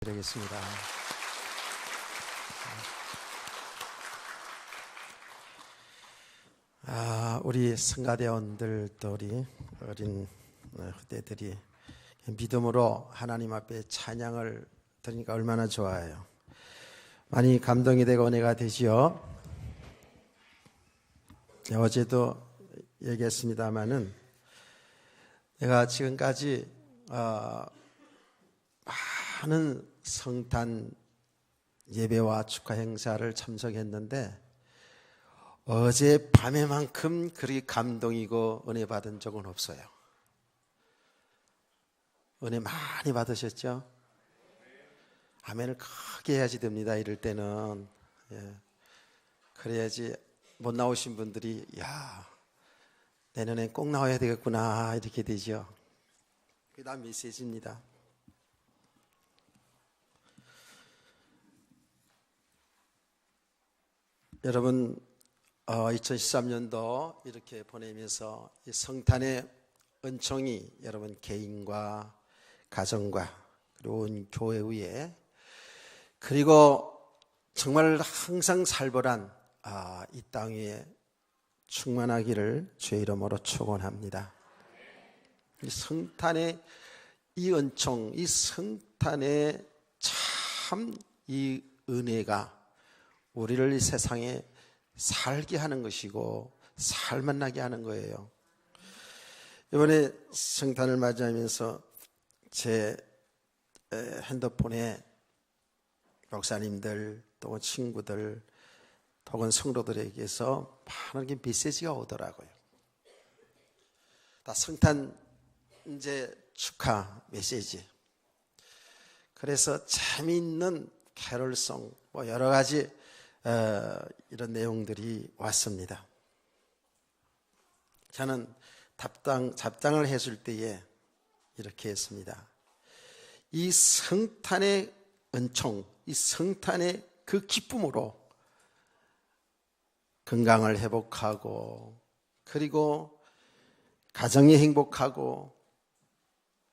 부탁드리겠습니다. 우리 성가대원들 또 우리 어린 후대들이 믿음으로 하나님 앞에 찬양을 드리니까 얼마나 좋아요. 많이 감동이 되고 은혜가 되지요. 어제도 얘기했습니다마는 내가 지금까지 많은 성탄 예배와 축하 행사를 참석했는데 어제 밤에만큼 그렇게 감동이고 은혜 받은 적은 없어요. 은혜 많이 받으셨죠? 아멘을 크게 해야지 됩니다. 이럴 때는. 그래야지 못 나오신 분들이 야, 내년엔 꼭 나와야 되겠구나 이렇게 되죠. 그게 다 메시지입니다. 여러분 2013년도 이렇게 보내면서 이 성탄의 은총이 여러분 개인과 가정과 그리고 온 교회 위에 그리고 정말 항상 살벌한 이 땅 위에 충만하기를 주의 이름으로 축원합니다. 이 성탄의 이 은총, 이 성탄의 참 이 은혜가 우리를 이 세상에 살게 하는 것이고 살만나게 하는 거예요. 이번에 성탄을 맞이하면서 제 핸드폰에 목사님들 또는 친구들 또는 성도들에게서 많은 메시지가 오더라고요. 다 성탄 이제 축하 메시지. 그래서 재미있는 캐롤송 뭐 여러 가지 이런 내용들이 왔습니다. 저는 답장을 했을 때에 이렇게 했습니다. 이 성탄의 은총, 이 성탄의 그 기쁨으로 건강을 회복하고 그리고 가정이 행복하고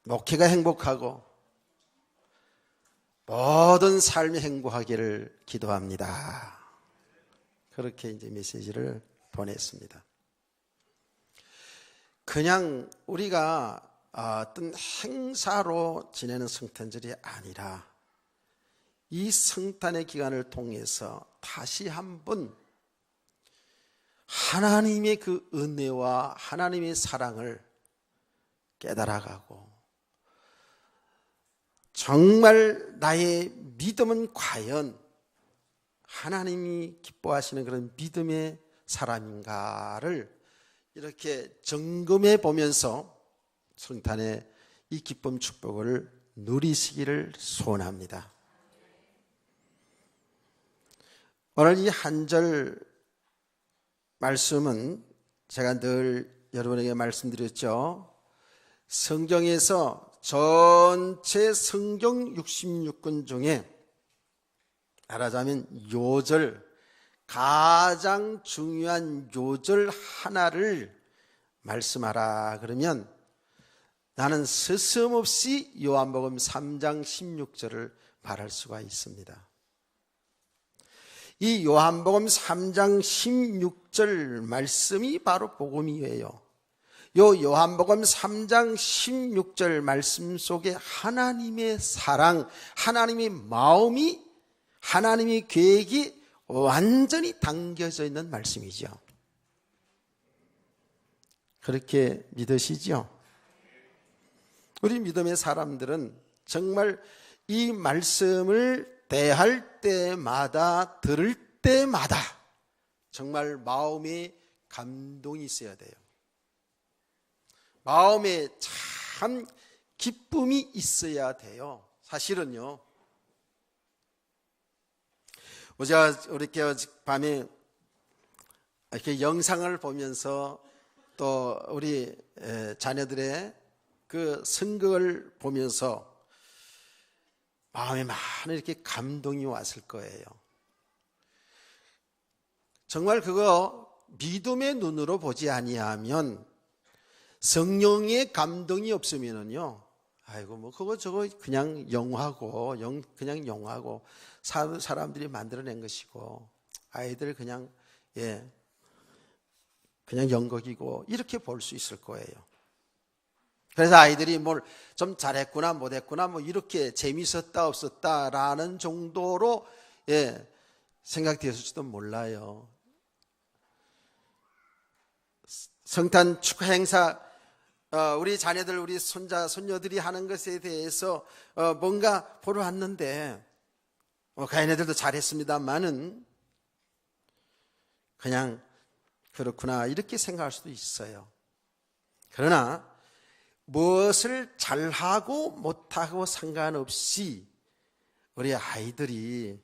목회가 행복하고 모든 삶이 행복하기를 기도합니다. 그렇게 이제 메시지를 보냈습니다. 그냥 우리가 어떤 행사로 지내는 성탄절이 아니라 이 성탄의 기간을 통해서 다시 한번 하나님의 그 은혜와 하나님의 사랑을 깨달아가고 정말 나의 믿음은 과연 하나님이 기뻐하시는 그런 믿음의 사람인가를 이렇게 점검해 보면서 성탄의 이 기쁨 축복을 누리시기를 소원합니다. 오늘 이 한 절 말씀은 제가 늘 여러분에게 말씀드렸죠. 성경에서 전체 성경 66권 중에 말하자면 요절, 가장 중요한 요절 하나를 말씀하라 그러면 나는 서슴없이 요한복음 3장 16절을 말할 수가 있습니다. 이 요한복음 3장 16절 말씀이 바로 복음이에요. 요 요한복음 3장 16절 말씀 속에 하나님의 사랑, 하나님의 마음이, 하나님의 계획이 완전히 담겨져 있는 말씀이죠. 그렇게 믿으시죠? 우리 믿음의 사람들은 정말 이 말씀을 대할 때마다 들을 때마다 정말 마음에 감동이 있어야 돼요. 마음에 참 기쁨이 있어야 돼요. 사실은요. 이렇게 어젯밤에 이렇게 영상을 보면서 또 우리 자녀들의 그 선거를 보면서 마음에 많은 이렇게 감동이 왔을 거예요. 정말 그거 믿음의 눈으로 보지 아니하면 성령의 감동이 없으면은요 아이고 뭐 그거 저거 그냥 영화고 그냥 영화고 사람들이 만들어낸 것이고 아이들 그냥 그냥 연극이고 이렇게 볼 수 있을 거예요. 그래서 아이들이 뭘 좀 잘했구나 못했구나 뭐 이렇게 재밌었다 없었다라는 정도로 생각되었을지도 몰라요. 성탄 축하 행사 우리 자녀들 우리 손자 손녀들이 하는 것에 대해서 뭔가 보러 왔는데 그 애네들도 잘했습니다만은 그냥 그렇구나 이렇게 생각할 수도 있어요. 그러나 무엇을 잘하고 못하고 상관없이 우리 아이들이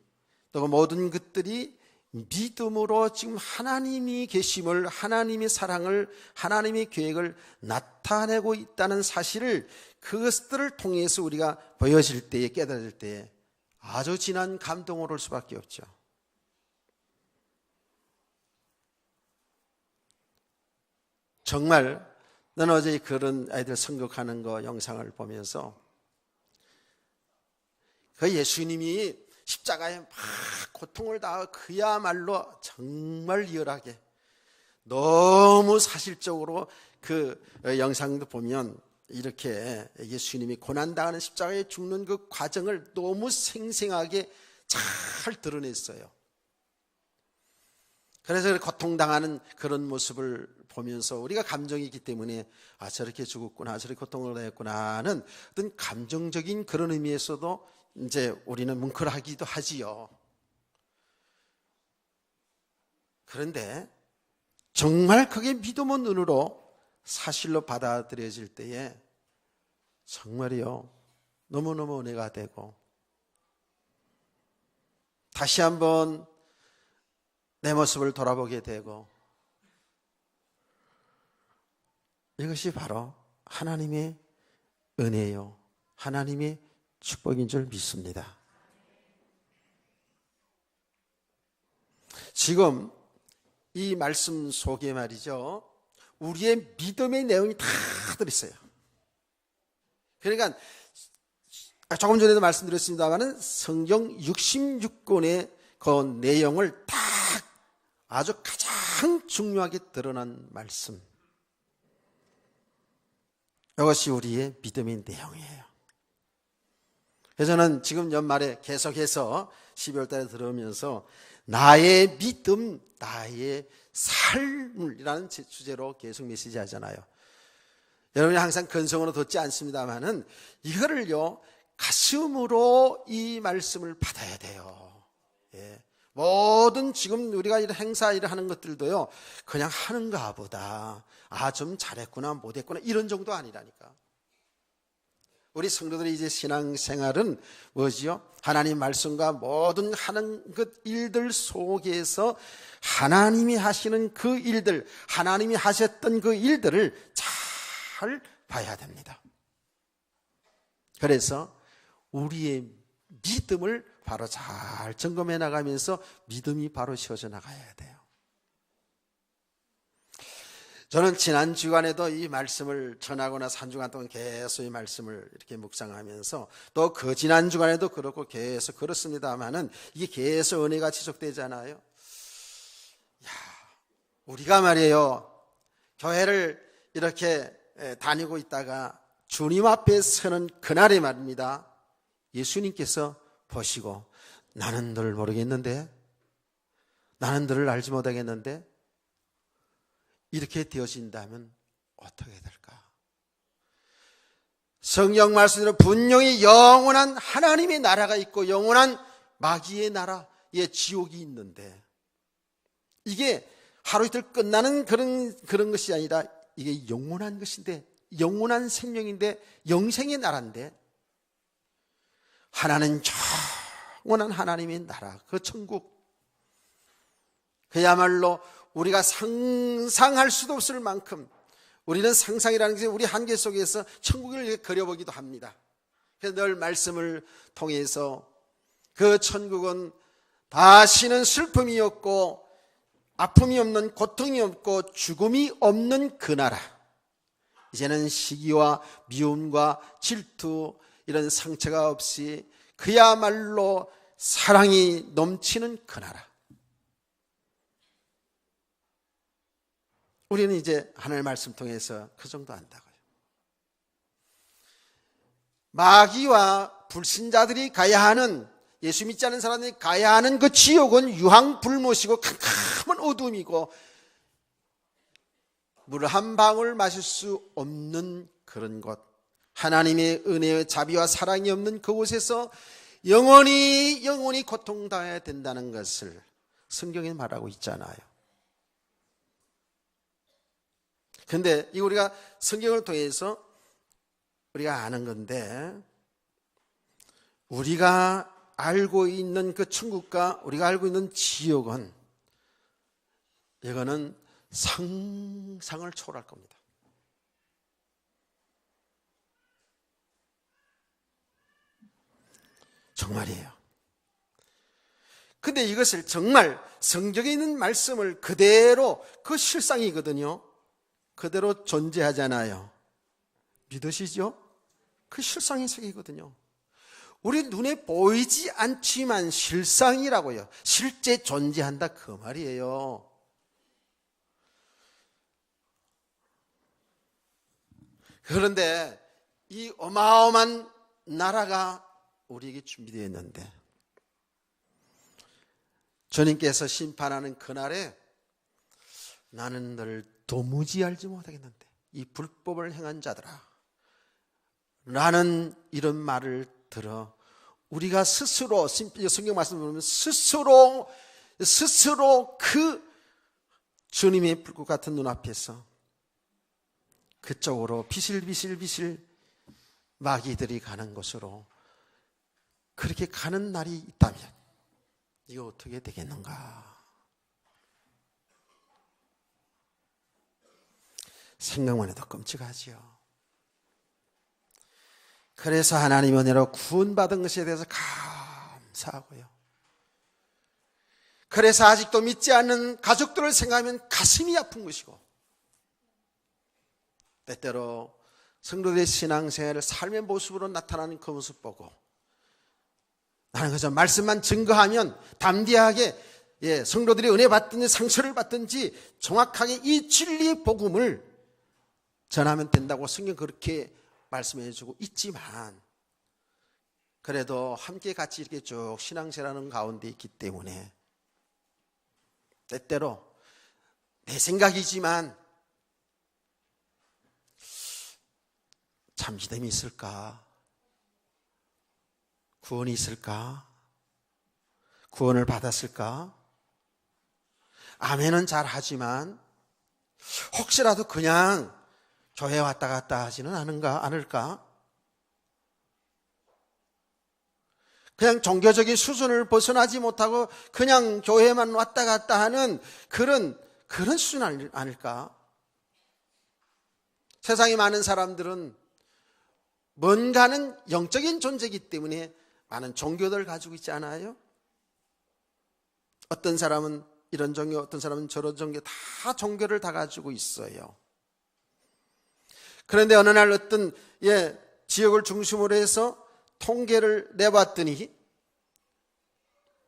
또 모든 것들이 믿음으로 지금 하나님이 계심을 하나님의 사랑을 하나님의 계획을 나타내고 있다는 사실을 그것들을 통해서 우리가 보여질 때에 깨달을 때에 아주 진한 감동을 올 수밖에 없죠. 정말 나는 어제 그런 아이들 선곡하는 거 영상을 보면서 그 예수님이 십자가에 막 고통을 당하고 그야말로 정말 리얼하게 너무 사실적으로 그 영상도 보면 이렇게 예수님이 고난당하는 십자가에 죽는 그 과정을 너무 생생하게 잘 드러냈어요. 그래서 고통당하는 그런 모습을 보면서 우리가 감정이 있기 때문에 저렇게 죽었구나 저렇게 고통을 당했구나 하는 어떤 감정적인 그런 의미에서도 이제 우리는 뭉클하기도 하지요. 그런데 정말 그게 믿음의 눈으로 사실로 받아들여질 때에 정말이요 너무너무 은혜가 되고 다시 한번 내 모습을 돌아보게 되고 이것이 바로 하나님의 은혜요 하나님의 축복인 줄 믿습니다. 지금 이 말씀 속에 말이죠 우리의 믿음의 내용이 다 들어있어요. 그러니까 조금 전에도 말씀드렸습니다만 성경 66권의 그 내용을 딱 아주 가장 중요하게 드러난 말씀 이것이 우리의 믿음의 내용이에요. 그래서 저는 지금 연말에 계속해서 12월 달에 들어오면서 나의 믿음, 나의 삶이라는 주제로 계속 메시지 하잖아요. 여러분이 항상 근성으로 듣지 않습니다만은 이거를요 가슴으로 이 말씀을 받아야 돼요. 모든 지금 우리가 이런 행사 일을 하는 것들도요 그냥 하는가 보다 좀 잘했구나 못했구나 이런 정도 아니라니까. 우리 성도들의 이제 신앙생활은 뭐지요? 하나님 말씀과 모든 하는 것 일들 속에서 하나님이 하시는 그 일들 하나님이 하셨던 그 일들을 잘 봐야 됩니다. 그래서 우리의 믿음을 바로 잘 점검해 나가면서 믿음이 바로 세워져 나가야 돼요. 저는 지난 주간에도 이 말씀을 전하고 나서 한 주간 동안 계속 이 말씀을 이렇게 묵상하면서 또 그 지난 주간에도 그렇고 계속 그렇습니다만은 이게 계속 은혜가 지속되잖아요. 우리가 말이에요 교회를 이렇게 다니고 있다가 주님 앞에 서는 그날에 말입니다 예수님께서 보시고 나는 너를 모르겠는데 나는 너를 알지 못하겠는데 이렇게 되어진다면 어떻게 될까? 성경 말씀대로 분명히 영원한 하나님의 나라가 있고 영원한 마귀의 나라의 지옥이 있는데 이게 하루 이틀 끝나는 그런 것이 아니라 이게 영원한 것인데 영원한 생명인데 영생의 나라인데 하나는 영원한 하나님의 나라 그 천국 그야말로 우리가 상상할 수도 없을 만큼 우리는 상상이라는 게 우리 한계 속에서 천국을 그려보기도 합니다. 그래서 늘 말씀을 통해서 그 천국은 다시는 슬픔이 없고 아픔이 없는 고통이 없고 죽음이 없는 그 나라 이제는 시기와 미움과 질투 이런 상처가 없이 그야말로 사랑이 넘치는 그 나라. 우리는 이제 하나님의 말씀 통해서 그 정도 안다고요. 마귀와 불신자들이 가야 하는, 예수 믿지 않는 사람들이 가야 하는 그 지옥은 유황불못이고 캄캄한 어둠이고 물 한 방울 마실 수 없는 그런 곳, 하나님의 은혜와 자비와 사랑이 없는 그곳에서 영원히 고통당해야 된다는 것을 성경에 말하고 있잖아요. 그런데 이 우리가 성경을 통해서 우리가 아는 건데, 우리가 알고 있는 그 천국과 우리가 알고 있는 지옥은 이거는 상상을 초월할 겁니다. 정말이에요. 근데 이것을 정말 성경에 있는 말씀을 그대로, 그 실상이거든요, 그대로 존재하잖아요. 믿으시죠? 그 실상의 세계거든요. 우리 눈에 보이지 않지만 실상이라고요. 실제 존재한다 그 말이에요. 그런데 이 어마어마한 나라가 우리에게 준비되어 있는데, 주님께서 심판하는 그날에 나는 너를 도무지 알지 못하겠는데 이 불법을 행한 자들아 라는 이런 말을 들어 우리가 스스로, 성경 말씀을 보면 스스로 그 주님의 불꽃 같은 눈앞에서 그쪽으로 비실비실 마귀들이 가는 곳으로 그렇게 가는 날이 있다면 이거 어떻게 되겠는가? 생각만 해도 끔찍하지요. 그래서 하나님의 은혜로 구원받은 것에 대해서 감사하고요. 그래서 아직도 믿지 않는 가족들을 생각하면 가슴이 아픈 것이고, 때때로 성도들의 신앙생활을 삶의 모습으로 나타나는 그 모습 보고 나는 그저 말씀만 증거하면 담대하게 성도들이 은혜 받든지 상처를 받든지 정확하게 이 진리의 복음을 전하면 된다고 성경 그렇게 말씀해 주고 있지만, 그래도 함께 같이 이렇게 쭉 신앙생활하는 가운데 있기 때문에 때때로 내 생각이지만 참 믿음이 있을까? 구원이 있을까? 구원을 받았을까? 아멘은 잘 하지만 혹시라도 그냥 교회 왔다 갔다 하지는 않을까? 그냥 종교적인 수준을 벗어나지 못하고 그냥 교회만 왔다 갔다 하는 그런 수준 아닐까? 세상에 많은 사람들은 뭔가는 영적인 존재이기 때문에 많은 종교들을 가지고 있지 않아요? 어떤 사람은 이런 종교, 어떤 사람은 저런 종교, 다 종교를 다 가지고 있어요. 그런데 어느 날 어떤 지역을 중심으로 해서 통계를 내봤더니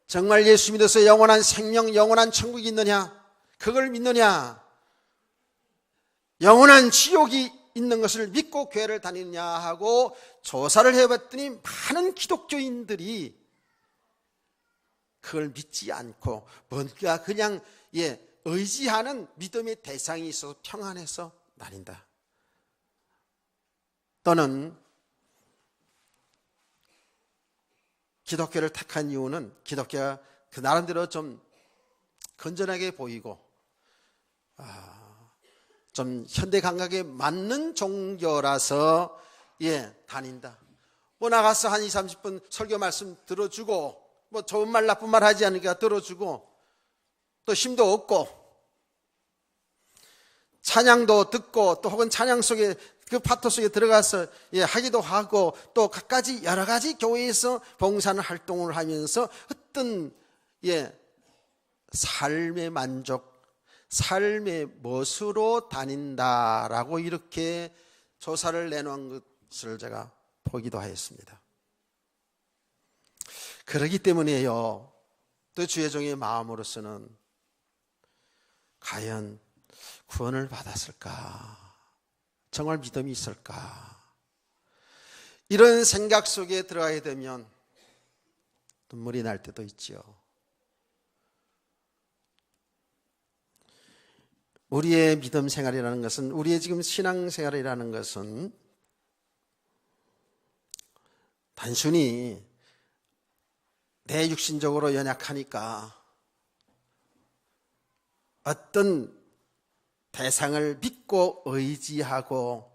정말 예수 믿어서 영원한 생명, 영원한 천국이 있느냐? 그걸 믿느냐? 영원한 지옥이 있는 것을 믿고 교회를 다니느냐 하고 조사를 해봤더니 많은 기독교인들이 그걸 믿지 않고 뭔가 그냥 의지하는 믿음의 대상이 있어서 평안해서 다닌다. 또는 기독교를 택한 이유는 기독교가 그 나름대로 좀 건전하게 보이고 좀 현대 감각에 맞는 종교라서 다닌다. 뭐 나가서 한 20-30분 설교 말씀 들어주고 뭐 좋은 말 나쁜 말 하지 않으니까 들어주고 또 힘도 얻고 찬양도 듣고 또 혹은 찬양 속에 그 파트 속에 들어가서 하기도 하고 또 갖가지 여러 가지 교회에서 봉사하는 활동을 하면서 어떤 삶의 만족, 삶의 멋으로 다닌다라고 이렇게 조사를 내놓은 것을 제가 보기도 하였습니다. 그렇기 때문에요, 또 주의 종의 마음으로서는 과연 구원을 받았을까? 정말 믿음이 있을까? 이런 생각 속에 들어가게 되면 눈물이 날 때도 있지요. 우리의 믿음 생활이라는 것은, 우리의 지금 신앙 생활이라는 것은 단순히 내 육신적으로 연약하니까 어떤 대상을 믿고 의지하고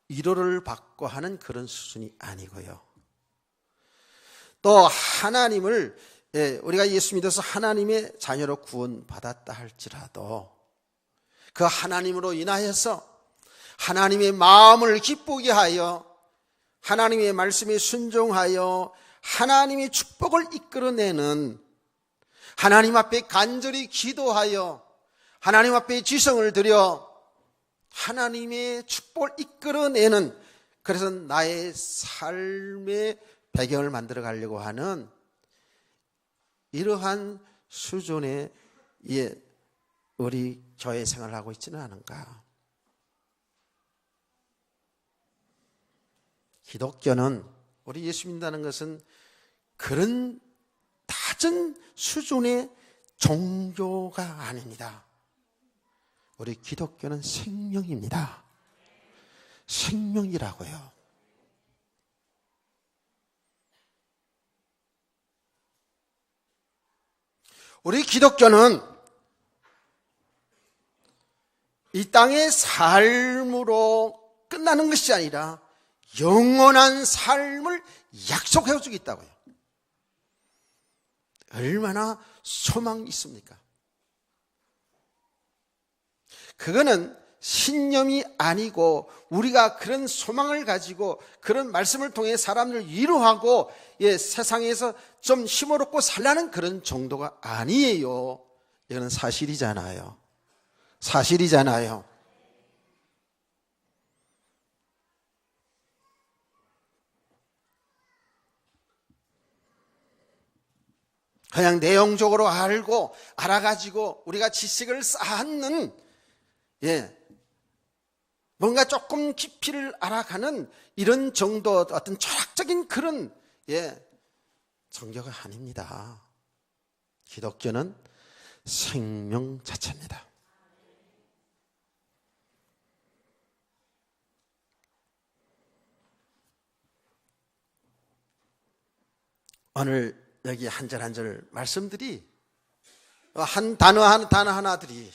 위로를 받고 하는 그런 수준이 아니고요. 또 하나님을, 우리가 예수 믿어서 하나님의 자녀로 구원받았다 할지라도 그 하나님으로 인하여서 하나님의 마음을 기쁘게 하여 하나님의 말씀에 순종하여 하나님의 축복을 이끌어내는, 하나님 앞에 간절히 기도하여 하나님 앞에 지성을 드려 하나님의 축복을 이끌어내는, 그래서 나의 삶의 배경을 만들어 가려고 하는 이러한 수준의 우리 교회 생활을 하고 있지는 않은가. 기독교는, 우리 예수 믿는다는 것은 그런 낮은 수준의 종교가 아닙니다. 우리 기독교는 생명입니다. 생명이라고요. 우리 기독교는 이 땅의 삶으로 끝나는 것이 아니라 영원한 삶을 약속해 주고 있다고요. 얼마나 소망이 있습니까? 그거는 신념이 아니고 우리가 그런 소망을 가지고 그런 말씀을 통해 사람을 위로하고 세상에서 좀 힘을 얻고 살라는 그런 정도가 아니에요. 이거는 사실이잖아요. 사실이잖아요. 그냥 내용적으로 알아가지고 우리가 지식을 쌓는, 뭔가 조금 깊이를 알아가는 이런 정도 어떤 철학적인 그런, 종교가 아닙니다. 기독교는 생명 자체입니다. 오늘 여기 한 절 한 절 말씀들이, 한 단어 하나들이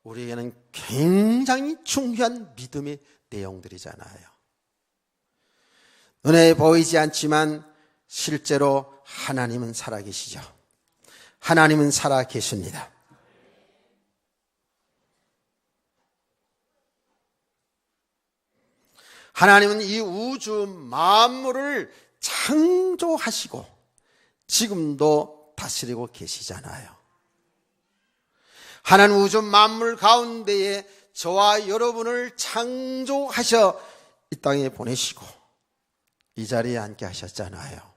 우리에게는 굉장히 중요한 믿음의 내용들이잖아요. 눈에 보이지 않지만 실제로 하나님은 살아계시죠. 하나님은 살아계십니다. 하나님은 이 우주 만물을 창조하시고 지금도 다스리고 계시잖아요. 하나님 우주 만물 가운데에 저와 여러분을 창조하셔 이 땅에 보내시고 이 자리에 앉게 하셨잖아요.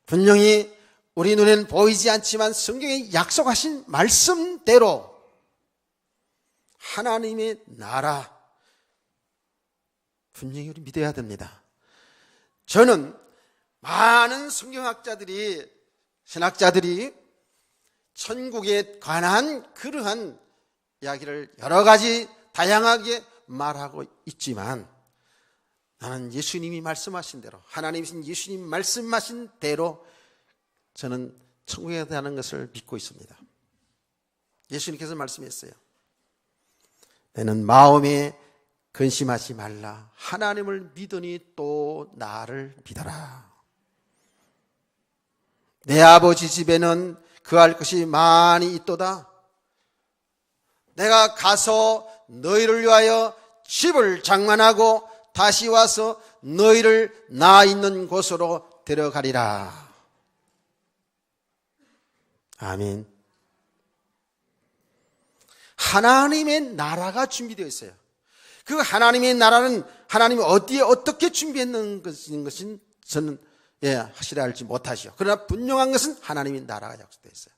분명히 우리 눈에는 보이지 않지만 성경에 약속하신 말씀대로 하나님의 나라, 분명히 우리 믿어야 됩니다. 저는 많은 성경학자들이, 신학자들이 천국에 관한 그러한 이야기를 여러 가지 다양하게 말하고 있지만 나는 예수님이 말씀하신 대로, 하나님이신 예수님 말씀하신 대로 저는 천국에 대한 것을 믿고 있습니다. 예수님께서 말씀했어요. 너는 마음에 근심하지 말라. 하나님을 믿으니 또 나를 믿어라. 내 아버지 집에는 그할 것이 많이 있도다. 내가 가서 너희를 위하여 집을 장만하고 다시 와서 너희를 나 있는 곳으로 데려가리라. 아멘. 하나님의 나라가 준비되어 있어요. 그 하나님의 나라는 하나님이 어디에 어떻게 준비했는 것인 저는 확실히 알지 못하시오. 그러나 분명한 것은 하나님의 나라가 약속되어 있어요.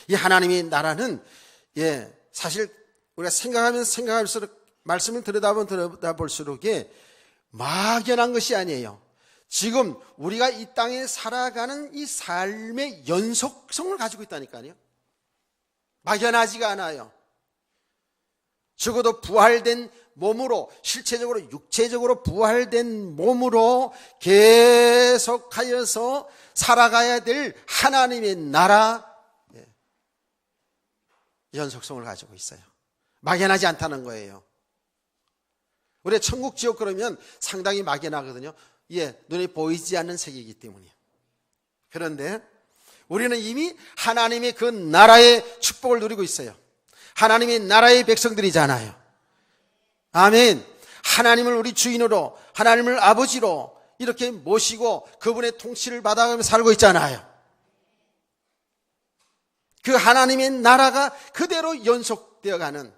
이 하나님의 나라는 사실 우리가 생각하면 생각할수록 말씀을 들여다볼수록 막연한 것이 아니에요. 지금 우리가 이 땅에 살아가는 이 삶의 연속성을 가지고 있다니까요. 막연하지가 않아요. 적어도 부활된 몸으로, 실체적으로 육체적으로 부활된 몸으로 계속하여서 살아가야 될 하나님의 나라 연속성을 가지고 있어요. 막연하지 않다는 거예요. 우리가 천국 지옥 그러면 상당히 막연하거든요. 눈에 보이지 않는 세계이기 때문이에요. 그런데 우리는 이미 하나님의 그 나라의 축복을 누리고 있어요. 하나님의 나라의 백성들이잖아요. 아멘. 하나님을 우리 주인으로, 하나님을 아버지로 이렇게 모시고 그분의 통치를 받아가며 살고 있잖아요. 그 하나님의 나라가 그대로 연속되어가는,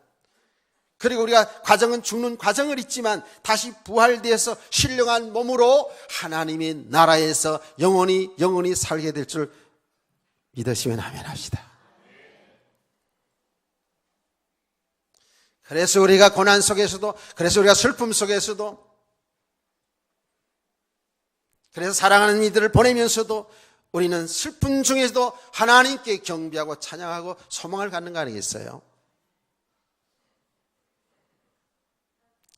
그리고 우리가 과정은 죽는 과정을 있지만 다시 부활되어서 신령한 몸으로 하나님의 나라에서 영원히 살게 될 줄 믿으시면 아멘 합시다. 그래서 우리가 고난 속에서도, 그래서 우리가 슬픔 속에서도, 그래서 사랑하는 이들을 보내면서도 우리는 슬픔 중에서도 하나님께 경배하고 찬양하고 소망을 갖는 거 아니겠어요?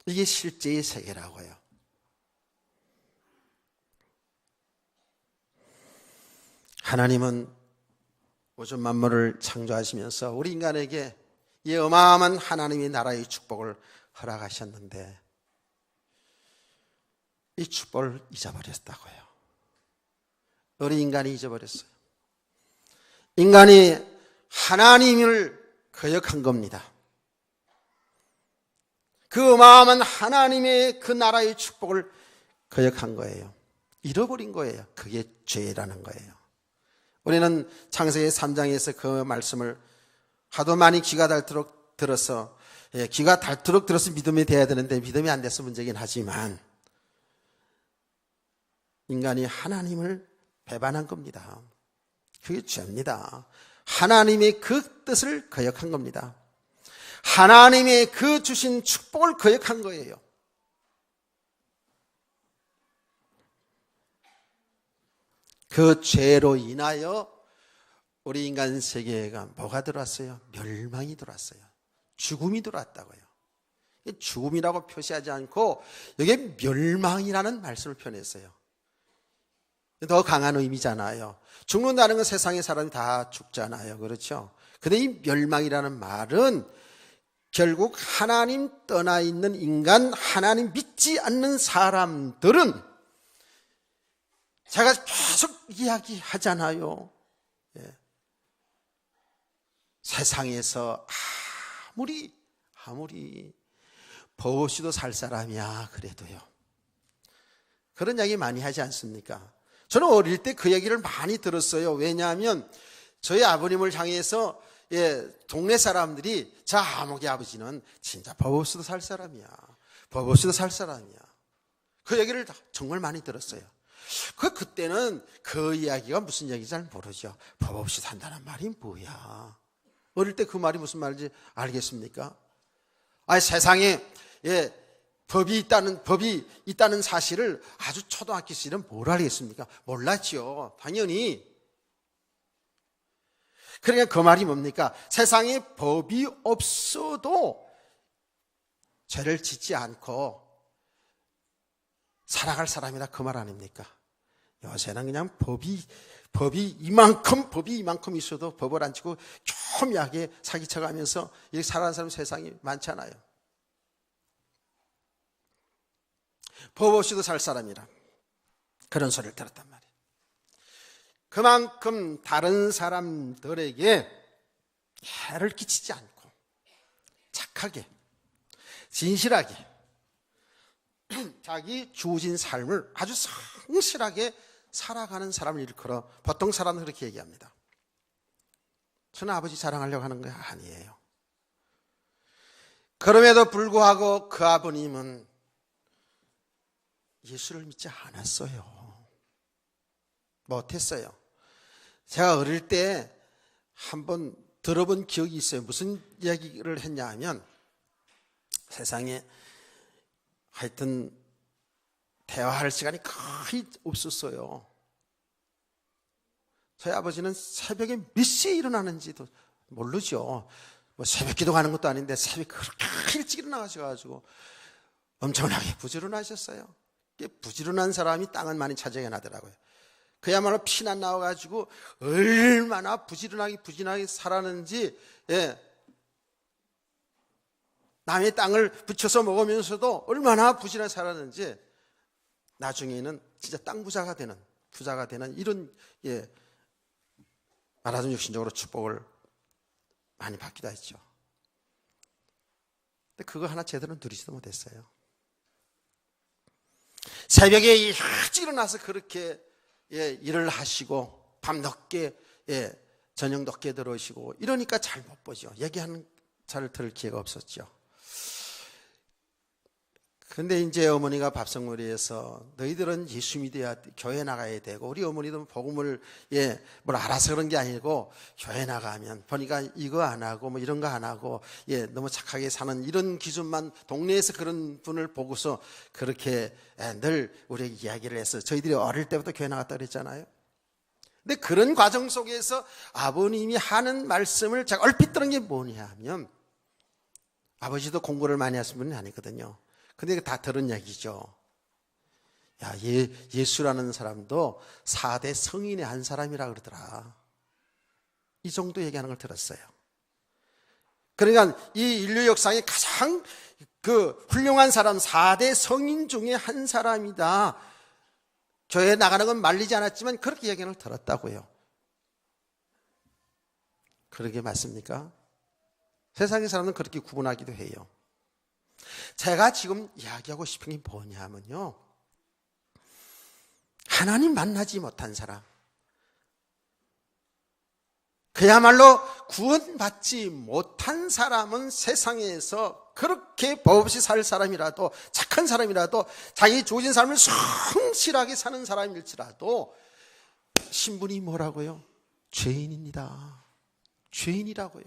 이게 실제의 세계라고요. 하나님은 우주 만물을 창조하시면서 우리 인간에게 이 어마어마한 하나님의 나라의 축복을 허락하셨는데 이 축복을 잊어버렸다고요. 우리 인간이 잊어버렸어요. 인간이 하나님을 거역한 겁니다. 그 어마어마한 하나님의 그 나라의 축복을 거역한 거예요. 잃어버린 거예요. 그게 죄라는 거예요. 우리는 창세기 3장에서 그 말씀을 하도 많이 귀가 닳도록 들어서, 귀가 닳도록 들어서 믿음이 돼야 되는데 믿음이 안 돼서 문제긴 하지만 인간이 하나님을 배반한 겁니다. 그게 죄입니다. 하나님의 그 뜻을 거역한 겁니다. 하나님의 그 주신 축복을 거역한 거예요. 그 죄로 인하여 우리 인간 세계가 뭐가 들어왔어요? 멸망이 들어왔어요. 죽음이 들어왔다고요. 죽음이라고 표시하지 않고 여기에 멸망이라는 말씀을 표현했어요. 더 강한 의미잖아요. 죽는다는 건 세상의 사람이 다 죽잖아요. 그렇죠? 근데 이 멸망이라는 말은 결국 하나님 떠나 있는 인간, 하나님 믿지 않는 사람들은 제가 계속 이야기하잖아요. 세상에서 아무리 버거시도 살 사람이야 그래도요. 그런 이야기 많이 하지 않습니까? 저는 어릴 때 그 얘기를 많이 들었어요. 왜냐하면 저희 아버님을 향해서 동네 사람들이 저 아목의 아버지는 진짜 법 없이도 살 사람이야. 법 없이도 살 사람이야. 그 얘기를 정말 많이 들었어요. 그때는 그 이야기가 무슨 얘기인지 잘 모르죠. 법 없이 산다는 말이 뭐야. 어릴 때 그 말이 무슨 말인지 알겠습니까? 세상에 법이 있다는 사실을 아주 초등학교 시절은 뭘 알겠습니까? 몰랐죠. 당연히. 그러니까 그 말이 뭡니까? 세상에 법이 없어도 죄를 짓지 않고 살아갈 사람이라 그 말 아닙니까? 요새는 그냥 법이 이만큼 있어도 법을 안 지고 교묘하게 사기쳐가면서 이렇게 살아가는 사람이 세상에 많잖아요. 법 없이도 살 사람이라 그런 소리를 들었단 말이에요. 그만큼 다른 사람들에게 해를 끼치지 않고 착하게 진실하게 자기 주어진 삶을 아주 성실하게 살아가는 사람을 일컬어 보통 사람은 그렇게 얘기합니다. 저는 아버지 자랑하려고 하는 거 아니에요. 그럼에도 불구하고 그 아버님은 예수를 믿지 않았어요. 못했어요. 제가 어릴 때 한번 들어본 기억이 있어요. 무슨 이야기를 했냐 하면, 세상에 하여튼 대화할 시간이 거의 없었어요. 저희 아버지는 새벽에 몇 시에 일어나는지도 모르죠. 뭐 새벽 기도 가는 것도 아닌데 새벽 그렇게 일찍 일어나가지고 엄청나게 부지런하셨어요. 부지런한 사람이 땅은 많이 차지해나더라고요. 그야말로 피난 나와가지고 얼마나 부지런하게 살았는지, 남의 땅을 붙여서 먹으면서도 얼마나 부지런하게 살았는지, 나중에는 진짜 땅 부자가 되는 이런, 말하자면 육신적으로 축복을 많이 받기도 했죠. 근데 그거 하나 제대로 누리지도 못했어요. 새벽에 일찍 일어나서 그렇게 일을 하시고 밤늦게 저녁 늦게 들어오시고 이러니까 잘 못 보죠. 얘기하는 잘 들을 기회가 없었죠. 근데 이제 어머니가 밥성머리에서 너희들은 예수 믿어야 교회 나가야 되고, 우리 어머니도 복음을 뭘 알아서 그런 게 아니고 교회 나가면 보니까 이거 안 하고 뭐 이런 거 안 하고 너무 착하게 사는 이런 기준만, 동네에서 그런 분을 보고서 그렇게 늘 우리에게 이야기를 해서 저희들이 어릴 때부터 교회 나갔다 그랬잖아요. 근데 그런 과정 속에서 아버님이 하는 말씀을 제가 얼핏 들은 게 뭐냐 하면, 아버지도 공부를 많이 하신 분은 아니거든요. 근데 다 들은 얘기죠. 야, 예수라는 사람도 4대 성인의 한 사람이라 그러더라. 이 정도 얘기하는 걸 들었어요. 그러니까 이 인류 역사에 가장 훌륭한 사람, 4대 성인 중에 한 사람이다. 교회에 나가는 건 말리지 않았지만 그렇게 얘기하는 걸 들었다고요. 그러게 맞습니까? 세상의 사람은 그렇게 구분하기도 해요. 제가 지금 이야기하고 싶은 게 뭐냐면요, 하나님 만나지 못한 사람, 그야말로 구원받지 못한 사람은 세상에서 그렇게 법 없이 살 사람이라도, 착한 사람이라도, 자기 주어진 삶을 성실하게 사는 사람일지라도 신분이 뭐라고요? 죄인입니다. 죄인이라고요.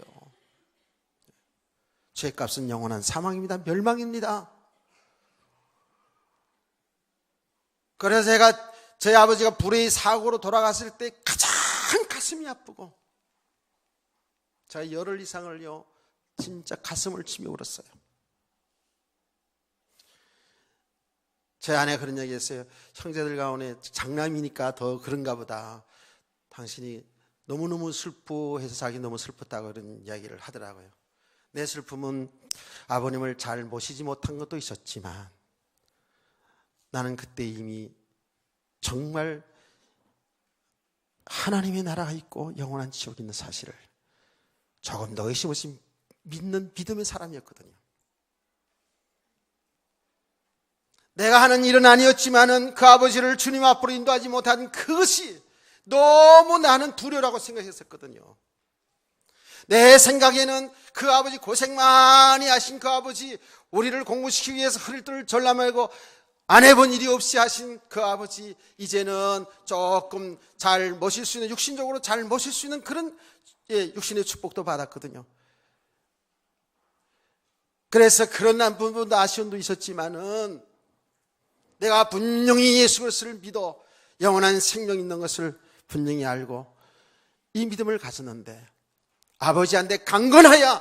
죄값은 영원한 사망입니다. 멸망입니다. 그래서 제가 저희 아버지가 불의 사고로 돌아갔을 때 가장 가슴이 아프고, 제가 열흘 이상을요 진짜 가슴을 치며 울었어요. 제 아내가 그런 얘기 했어요. 형제들 가운데 장남이니까 더 그런가 보다. 당신이 너무너무 슬퍼해서 자기 너무 슬펐다고 그런 이야기를 하더라고요. 내 슬픔은 아버님을 잘 모시지 못한 것도 있었지만, 나는 그때 이미 정말 하나님의 나라가 있고 영원한 지옥이 있는 사실을 조금 더 의심 없이 믿는 믿음의 사람이었거든요. 내가 하는 일은 아니었지만은 그 아버지를 주님 앞으로 인도하지 못한 그것이 너무 나는 두려라고 생각했었거든요. 내 생각에는 그 아버지, 고생 많이 하신 그 아버지, 우리를 공부시키기 위해서 허리를 절라매고 안 해본 일이 없이 하신 그 아버지, 이제는 조금 잘 모실 수 있는, 육신적으로 잘 모실 수 있는 그런 육신의 축복도 받았거든요. 그래서 그런 부분도 아쉬움도 있었지만은, 내가 분명히 예수 그리스도를 믿어 영원한 생명이 있는 것을 분명히 알고 이 믿음을 가졌는데, 아버지한테 강건하여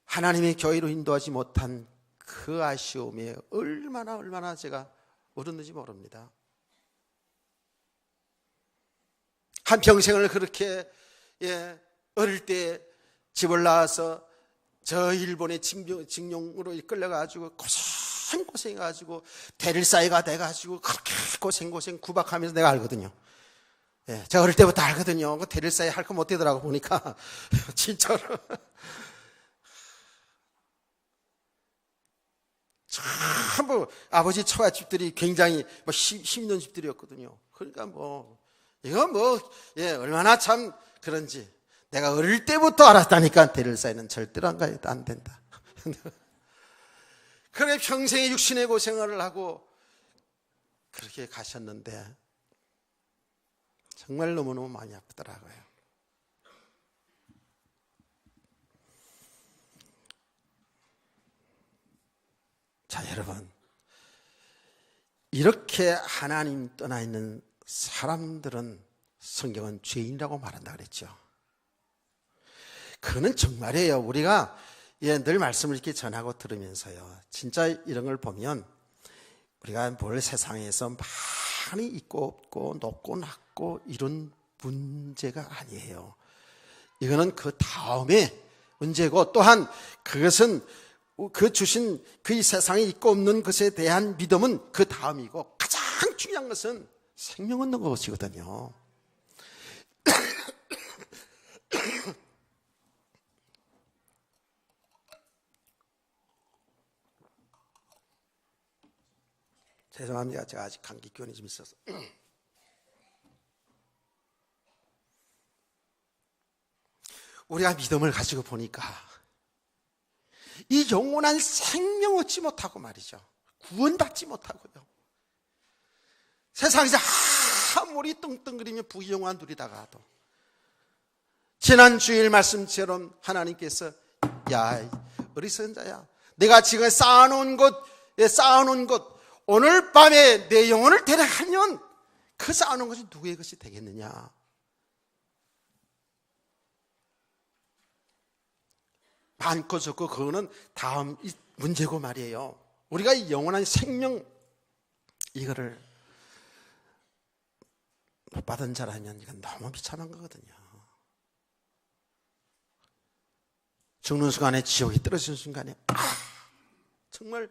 하나님의 교회로 인도하지 못한 그 아쉬움에 얼마나 제가 울었는지 모릅니다. 한평생을 그렇게 어릴 때 집을 나와서 저 일본의 징용으로 끌려가지고 고생해가지고 대릴사이가 돼가지고 그렇게 고생 구박하면서 내가 알거든요. 제가 어릴 때부터 알거든요. 그 대릴사이 할 거 못 되더라고 보니까. 진짜로. 전부 아버지 처갓집들이 굉장히 힘 있는 집들이었거든요. 그러니까 이건 얼마나 참 그런지. 내가 어릴 때부터 알았다니까 데릴 사이는 절대로 안 된다. 그래 평생에 육신의 고생을 하고 그렇게 가셨는데 정말 너무너무 많이 아프더라고요. 자, 여러분, 이렇게 하나님 떠나 있는 사람들은 성경은 죄인이라고 말한다 그랬죠. 그거는 정말이에요. 우리가 늘 말씀을 이렇게 전하고 들으면서요, 진짜 이런 걸 보면 우리가 뭘 세상에서 많이 있고 없고 높고 낮고 이런 문제가 아니에요. 이거는 그 다음에 문제고, 또한 그것은 그 주신 그 이 세상에 있고 없는 것에 대한 믿음은 그 다음이고, 가장 중요한 것은 생명 얻는 것이거든요. 죄송합니다. 제가 아직 감기 기운이 좀 있어서. 우리가 믿음을 가지고 보니까 이 영원한 생명 얻지 못하고 말이죠, 구원받지 못하고요, 세상에서 아무리 떵떵거리며 부귀영화 누리다가도 지난 주일 말씀처럼 하나님께서 야 어리석은 자야, 내가 지금 쌓아놓은 것 오늘 밤에 내 영혼을 데려가면 그 쌓아놓은 것이 누구의 것이 되겠느냐. 많고 적고 그거는 다음 문제고 말이에요. 우리가 이 영원한 생명 이거를 못 받은 자라면 이건 너무 비참한 거거든요. 죽는 순간에 지옥이 떨어지는 순간에 정말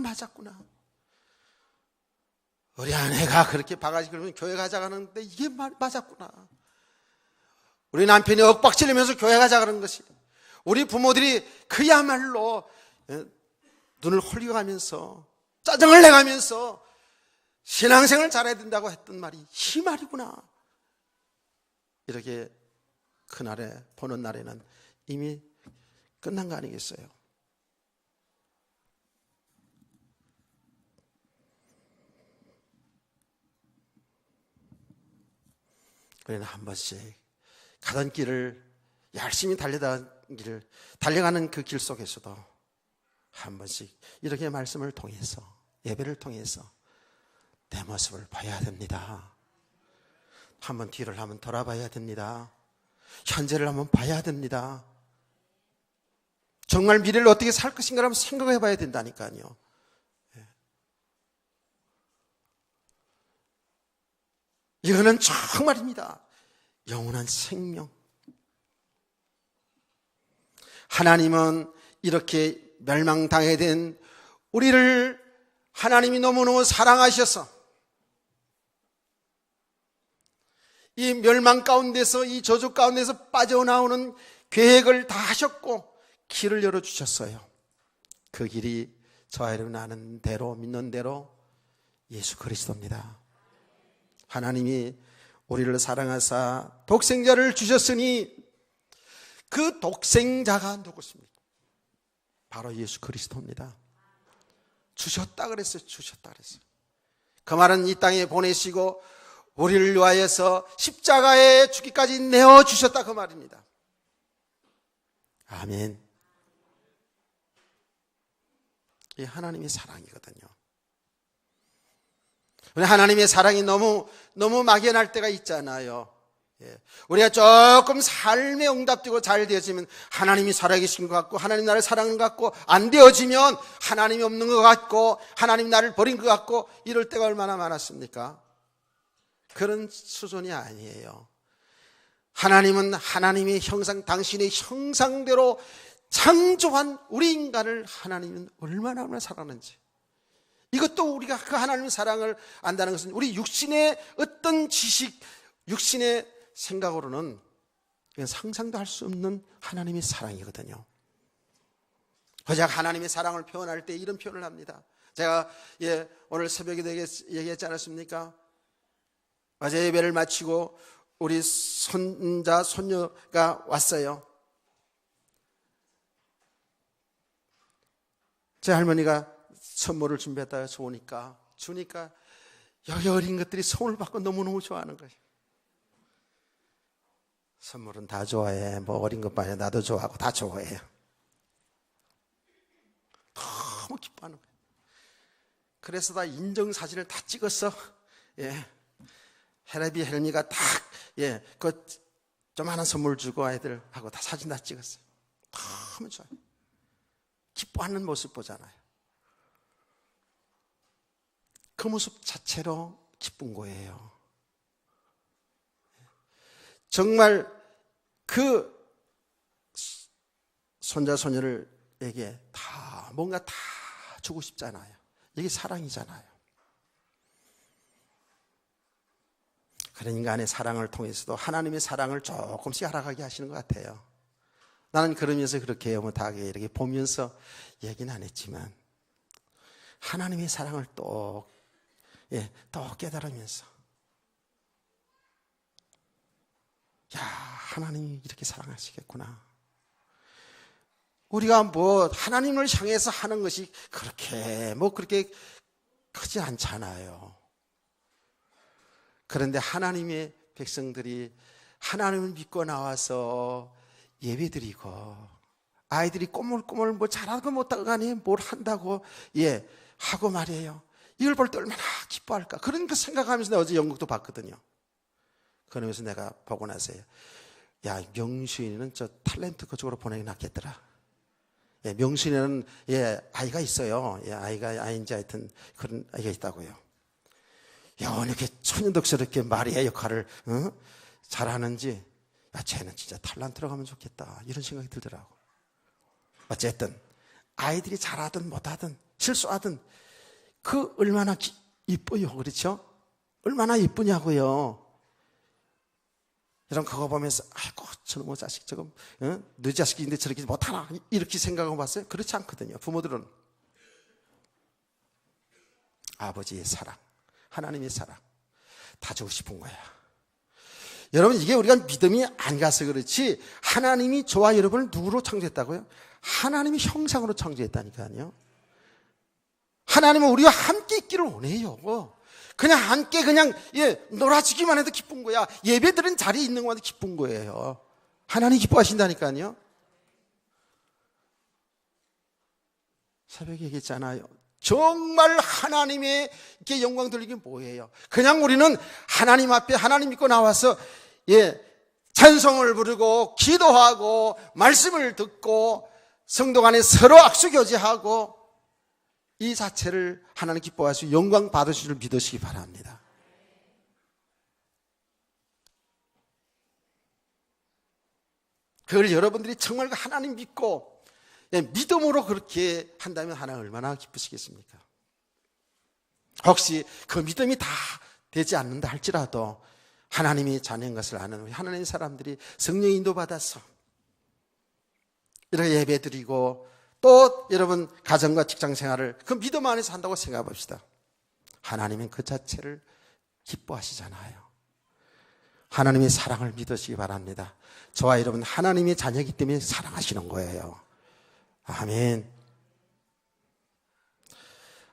맞았구나. 우리 아내가 그렇게 바가지 긁으면 교회 가자 그러는데 이게 맞았구나. 우리 남편이 윽박지르면서 교회 가자 그러는 것이, 우리 부모들이 그야말로 눈을 흘려가면서 짜증을 내가면서 신앙생활을 잘해야 된다고 했던 말이 이 말이구나. 이렇게 그날에 보는 날에는 이미 끝난 거 아니겠어요? 우리는 한 번씩 가던 길을 열심히 달려가는 그 길 속에서도 한 번씩 이렇게 말씀을 통해서, 예배를 통해서 내 모습을 봐야 됩니다. 한번 뒤를 한번 돌아봐야 됩니다. 현재를 한번 봐야 됩니다. 정말 미래를 어떻게 살 것인가 한번 생각해 봐야 된다니까요. 이거는 정말입니다. 영원한 생명. 하나님은 이렇게 멸망당하게 된 우리를 하나님이 너무너무 사랑하셔서 이 멸망 가운데서, 이 저주 가운데서 빠져나오는 계획을 다 하셨고 길을 열어주셨어요. 그 길이 저와 여러분 아는 대로, 믿는 대로 예수 그리스도입니다. 하나님이 우리를 사랑하사 독생자를 주셨으니 그 독생자가 누구십니까? 바로 예수 그리스도입니다. 주셨다 그랬어요. 주셨다 그랬어요. 그 말은 이 땅에 보내시고 우리를 위하여서 십자가에 죽기까지 내어주셨다 그 말입니다. 아멘. 이 하나님의 사랑이거든요. 하나님의 사랑이 너무 막연할 때가 있잖아요. 우리가 조금 삶에 응답되고 잘 되어지면 하나님이 살아계신 것 같고, 하나님 나를 사랑하는 것 같고, 안 되어지면 하나님이 없는 것 같고, 하나님 나를 버린 것 같고, 이럴 때가 얼마나 많았습니까? 그런 수준이 아니에요. 하나님은 하나님의 형상, 당신의 형상대로 창조한 우리 인간을 하나님은 얼마나 사랑하는지, 이것도 우리가 그 하나님의 사랑을 안다는 것은 우리 육신의 어떤 지식, 육신의 생각으로는 상상도 할 수 없는 하나님의 사랑이거든요. 그저 하나님의 사랑을 표현할 때 이런 표현을 합니다. 제가 오늘 새벽에 얘기했지 않았습니까? 어제 예배를 마치고 우리 손자, 손녀가 왔어요. 제 할머니가 선물을 준비했다가 주니까 여기 어린 것들이 선물 받고 너무너무 좋아하는 거예요. 선물은 다 좋아해. 뭐 어린 것만 아니라 나도 좋아하고 다 좋아해요. 너무 기뻐하는 거예요. 그래서 다 인정사진을 다 찍었어. 예. 헬미가 딱, 예, 그 조그마한 선물 주고 아이들하고 다 사진 다 찍었어요. 너무 좋아요. 기뻐하는 모습 보잖아요. 그 모습 자체로 기쁜 거예요. 정말 그 손자 손녀들에게 다 뭔가 다 주고 싶잖아요. 이게 사랑이잖아요. 그런 인간의 사랑을 통해서도 하나님의 사랑을 조금씩 알아가게 하시는 것 같아요. 나는 그러면서 그렇게 못하게 이렇게 보면서 얘기는 안 했지만 하나님의 사랑을 또 깨달으면서 야, 하나님이 이렇게 사랑하시겠구나. 우리가 뭐 하나님을 향해서 하는 것이 그렇게 크지 않잖아요. 그런데 하나님의 백성들이 하나님을 믿고 나와서 예배드리고 아이들이 꼬물꼬물 뭐 잘하고 못하고 간에 뭘 한다고 하고 말이에요. 이걸 볼 때 얼마나 기뻐할까. 그런 거 생각하면서 내가 어제 연극도 봤거든요. 그러면서 내가 보고 나서요. 야, 명수이는 저 탤런트 그쪽으로 보내기 낫겠더라. 명수이는 아이가 있어요. 아이인지 하여튼 그런 아이가 있다고요. 야, 이렇게 천연덕스럽게 마리아 역할을 잘하는지, 야, 쟤는 진짜 탤런트로 가면 좋겠다. 이런 생각이 들더라고. 어쨌든 아이들이 잘하든 못하든 실수하든 그 얼마나 이뻐요. 그렇죠? 얼마나 이쁘냐고요. 여러분 그거 보면서 아이고 저놈의 자식 저거 너 자식인데 저렇게 못하나 이렇게 생각하고 봤어요? 그렇지 않거든요. 부모들은 아버지의 사랑, 하나님의 사랑 다 주고 싶은 거야. 여러분 이게 우리가 믿음이 안 가서 그렇지 하나님이 저와 여러분을 누구로 창조했다고요? 하나님의 형상으로 창조했다니까요. 하나님은 우리와 함께 있기를 원해요. 그냥 함께 놀아주기만 해도 기쁜 거야. 예배드린 자리에 있는 것만 해도 기쁜 거예요. 하나님 기뻐하신다니까요. 새벽에 얘기했잖아요. 정말 하나님의 영광 돌리기 뭐예요? 그냥 우리는 하나님 앞에 하나님 믿고 나와서 찬송을 부르고 기도하고 말씀을 듣고 성도 간에 서로 악수 교제하고 이 자체를 하나님 기뻐하시고 영광 받으실 줄 믿으시기 바랍니다. 그걸 여러분들이 정말 하나님 믿고 믿음으로 그렇게 한다면 하나님 얼마나 기쁘시겠습니까? 혹시 그 믿음이 다 되지 않는다 할지라도 하나님이 자녀인 것을 아는 하나님의 사람들이 성령 인도 받아서 이렇게 예배드리고 또 여러분 가정과 직장 생활을 그 믿음 안에서 한다고 생각해 봅시다. 하나님은 그 자체를 기뻐하시잖아요. 하나님의 사랑을 믿으시기 바랍니다. 저와 여러분 하나님의 자녀이기 때문에 사랑하시는 거예요. 아멘.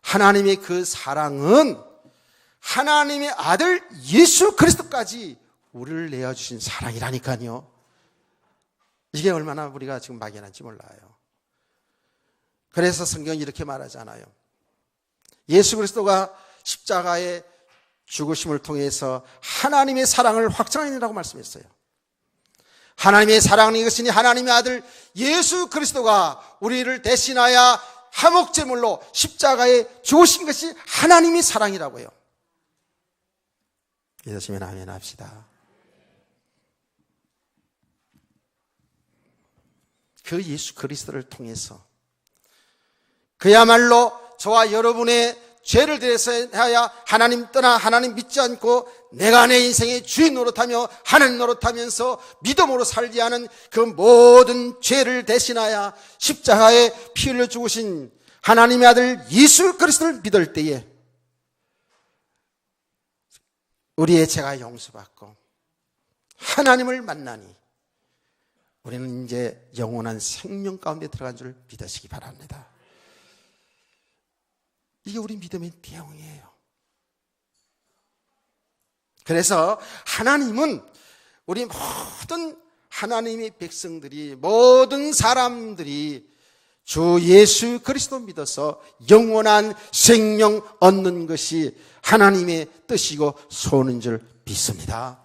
하나님의 그 사랑은 하나님의 아들 예수 그리스도까지 우리를 내어주신 사랑이라니까요. 이게 얼마나 우리가 지금 막연한지 몰라요. 그래서 성경이 이렇게 말하잖아요. 예수 그리스도가 십자가의 죽으심을 통해서 하나님의 사랑을 확증하느라고 말씀했어요. 하나님의 사랑은 이것이니 하나님의 아들 예수 그리스도가 우리를 대신하여 화목제물로 십자가에 죽으신 것이 하나님의 사랑이라고요. 믿으시면 아멘 합시다. 그 예수 그리스도를 통해서 그야말로 저와 여러분의 죄를 대해서야 하나님 떠나 하나님 믿지 않고 내가 내 인생의 주인 노릇하며 하나님 노릇하면서 믿음으로 살지 않은 그 모든 죄를 대신하여 십자가에 피 흘려 죽으신 하나님의 아들 예수 그리스도를 믿을 때에 우리의 죄가 용서받고 하나님을 만나니 우리는 이제 영원한 생명 가운데 들어간 줄 믿으시기 바랍니다. 이게 우리 믿음의 내용이에요. 그래서 하나님은 우리 모든 하나님의 백성들이, 모든 사람들이 주 예수 그리스도 믿어서 영원한 생명 얻는 것이 하나님의 뜻이고 소원인 줄 믿습니다.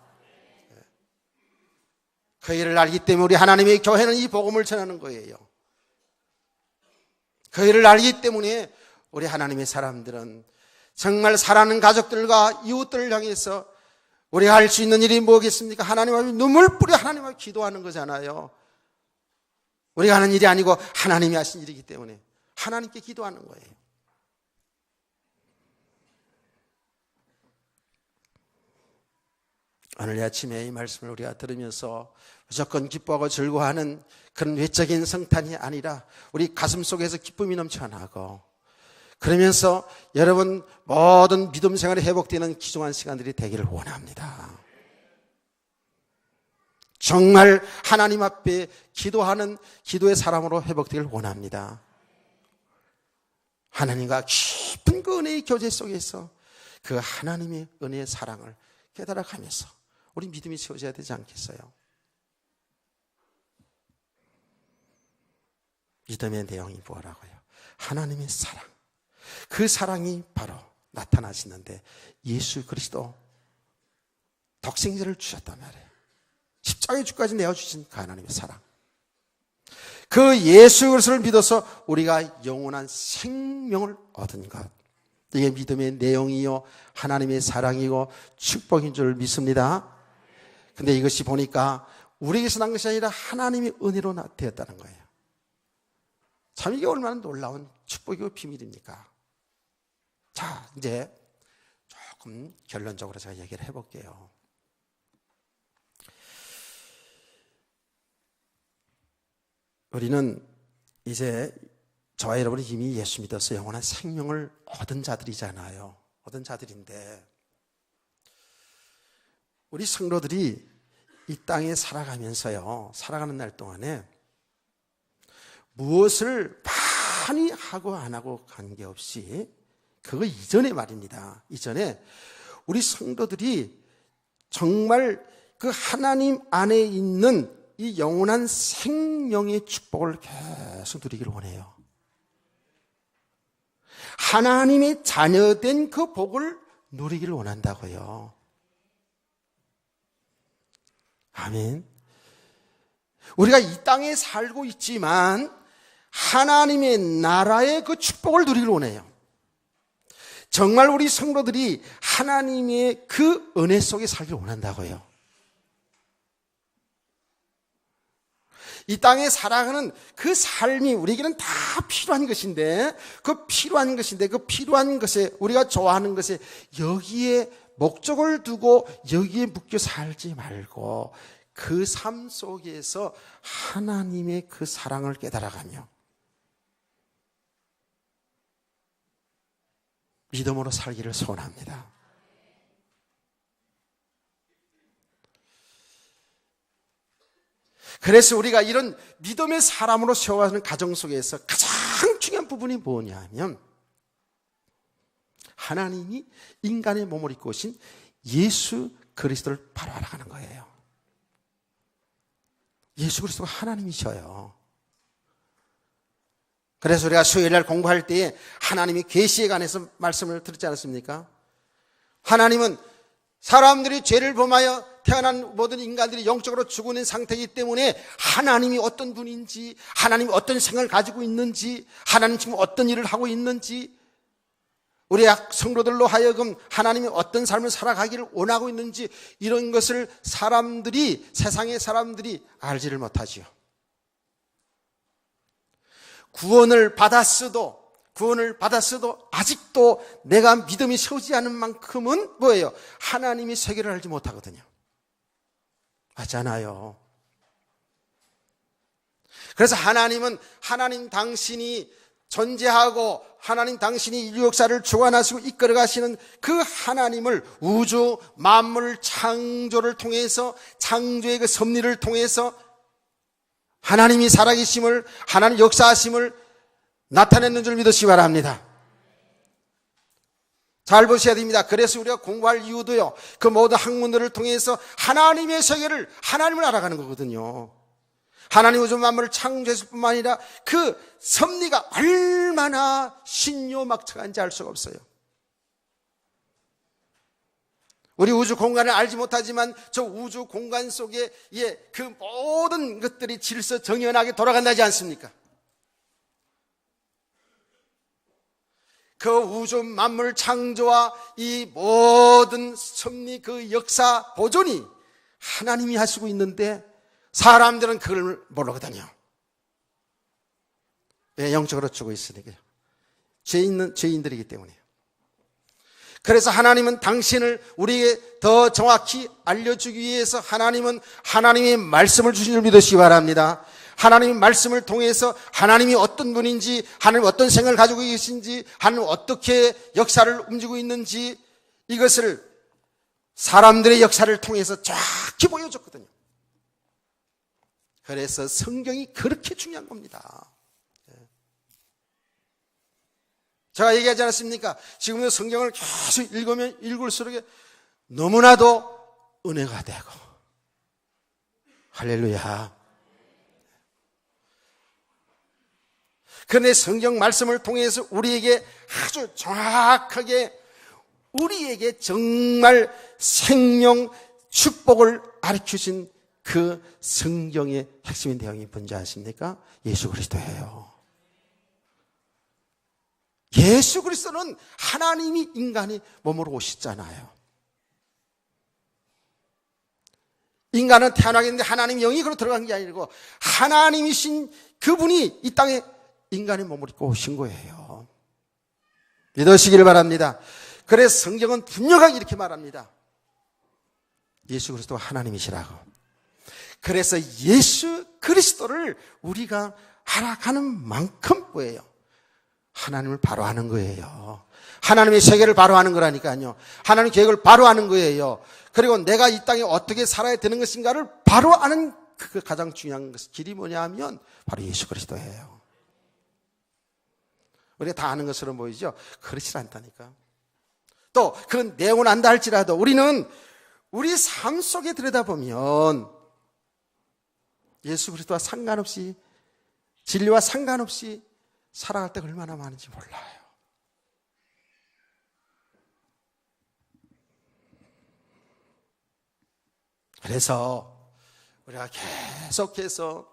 그 일을 알기 때문에 우리 하나님의 교회는 이 복음을 전하는 거예요. 그 일을 알기 때문에 우리 하나님의 사람들은 정말 사랑하는 가족들과 이웃들을 향해서 우리가 할 수 있는 일이 뭐겠습니까? 하나님 앞에 눈물 뿌려 하나님 앞에 기도하는 거잖아요. 우리가 하는 일이 아니고 하나님이 하신 일이기 때문에 하나님께 기도하는 거예요. 오늘 아침에 이 말씀을 우리가 들으면서 무조건 기뻐하고 즐거워하는 그런 외적인 성탄이 아니라 우리 가슴 속에서 기쁨이 넘쳐나고, 그러면서 여러분 모든 믿음 생활이 회복되는 귀중한 시간들이 되기를 원합니다. 정말 하나님 앞에 기도하는 기도의 사람으로 회복되기를 원합니다. 하나님과 깊은 그 은혜의 교제 속에서 그 하나님의 은혜의 사랑을 깨달아가면서 우리 믿음이 세워져야 되지 않겠어요? 믿음의 내용이 뭐라고요? 하나님의 사랑. 그 사랑이 바로 나타나시는데 예수 그리스도 독생자를 주셨단 말이에요. 십자가의 주까지 내어주신 그 하나님의 사랑. 그 예수 그리스도를 믿어서 우리가 영원한 생명을 얻은 것. 이게 믿음의 내용이요 하나님의 사랑이고 축복인 줄 믿습니다. 근데 이것이 보니까 우리에게서 난 것이 아니라 하나님의 은혜로 되었다는 거예요. 참 이게 얼마나 놀라운 축복이고 비밀입니까? 자, 이제 조금 결론적으로 제가 얘기를 해볼게요. 우리는 이제 저와 여러분이 이미 예수 믿어서 영원한 생명을 얻은 자들이잖아요. 얻은 자들인데 우리 성도들이 이 땅에 살아가면서요, 살아가는 날 동안에 무엇을 많이 하고 안 하고 관계없이, 그거 이전에 말입니다. 이전에 우리 성도들이 정말 그 하나님 안에 있는 이 영원한 생명의 축복을 계속 누리기를 원해요. 하나님의 자녀된 그 복을 누리기를 원한다고요. 아멘. 우리가 이 땅에 살고 있지만 하나님의 나라의 그 축복을 누리기를 원해요. 정말 우리 성도들이 하나님의 그 은혜 속에 살기를 원한다고요. 이 땅에 살아가는 그 삶이 우리에게는 다 필요한 것인데, 그 필요한 것에 우리가 좋아하는 것에 여기에 목적을 두고 여기에 묶여 살지 말고 그 삶 속에서 하나님의 그 사랑을 깨달아가며 믿음으로 살기를 소원합니다. 그래서 우리가 이런 믿음의 사람으로 세워가는 가정 속에서 가장 중요한 부분이 뭐냐면 하나님이 인간의 몸을 입고 오신 예수 그리스도를 바로 알아가는 거예요. 예수 그리스도가 하나님이셔요. 그래서 우리가 수요일날 공부할 때에 하나님이 계시에 관해서 말씀을 드렸지 않았습니까? 하나님은 사람들이 죄를 범하여 태어난 모든 인간들이 영적으로 죽어 있는 상태이기 때문에 하나님이 어떤 분인지, 하나님이 어떤 생각을 가지고 있는지, 하나님 지금 어떤 일을 하고 있는지, 우리 성도들로 하여금 하나님이 어떤 삶을 살아가기를 원하고 있는지, 이런 것을 세상의 사람들이 알지를 못하지요. 구원을 받았어도 아직도 내가 믿음이 세우지 않은 만큼은 뭐예요? 하나님이 세계를 알지 못하거든요. 맞잖아요. 그래서 하나님 당신이 존재하고 하나님 당신이 인류 역사를 주관하시고 이끌어 가시는 그 하나님을 우주 만물 창조를 통해서, 창조의 그 섭리를 통해서 하나님이 살아계심을, 하나님 역사하심을 나타내는 줄 믿으시기 바랍니다. 잘 보셔야 됩니다. 그래서 우리가 공부할 이유도요, 그 모든 학문들을 통해서 하나님의 세계를, 하나님을 알아가는 거거든요. 하나님 우주 만물을 창조했을 뿐만 아니라 그 섭리가 얼마나 신묘막측한지 알 수가 없어요. 우리 우주 공간을 알지 못하지만 저 우주 공간 속에 그 모든 것들이 질서 정연하게 돌아간다지 않습니까? 그 우주 만물 창조와 이 모든 섭리, 그 역사 보존이 하나님이 하시고 있는데 사람들은 그걸 모르거든요. 왜? 영적으로 죽어 있으니까요. 죄인들이기 때문에요. 그래서 하나님은 당신을 우리에게 더 정확히 알려주기 위해서 하나님은 하나님의 말씀을 주신 줄 믿으시기 바랍니다. 하나님의 말씀을 통해서 하나님이 어떤 분인지, 하나님 어떤 생각을 가지고 계신지, 하나님 어떻게 역사를 움직이고 있는지, 이것을 사람들의 역사를 통해서 정확히 보여줬거든요. 그래서 성경이 그렇게 중요한 겁니다. 제가 얘기하지 않았습니까? 지금도 성경을 계속 읽으면 읽을수록 너무나도 은혜가 되고, 할렐루야. 그런데 성경 말씀을 통해서 우리에게 아주 정확하게, 우리에게 정말 생명 축복을 가르쳐주신 그 성경의 핵심인 내용이 뭔지 아십니까? 예수 그리스도예요. 예수 그리스도는 하나님이 인간이 몸으로 오셨잖아요. 인간은 태어나겠는데 하나님의 영이 그로 들어간 게 아니고 하나님이신 그분이 이 땅에 인간의 몸을 입고 오신 거예요. 믿으시기를 바랍니다. 그래서 성경은 분명하게 이렇게 말합니다. 예수 그리스도가 하나님이시라고. 그래서 예수 그리스도를 우리가 알아가는 만큼 뭐예요? 하나님을 바로 하는 거예요. 하나님의 세계를 바로 하는 거라니까요. 하나님의 계획을 바로 하는 거예요. 그리고 내가 이 땅에 어떻게 살아야 되는 것인가를 바로 아는 그 가장 중요한 길이 뭐냐 하면 바로 예수 그리스도예요. 우리가 다 아는 것처럼 보이죠? 그렇지 않다니까. 또 그런 내용은 안다 할지라도 우리는 우리 삶 속에 들여다보면 예수 그리스도와 상관없이, 진리와 상관없이 살아갈 때가 얼마나 많은지 몰라요. 그래서 우리가 계속해서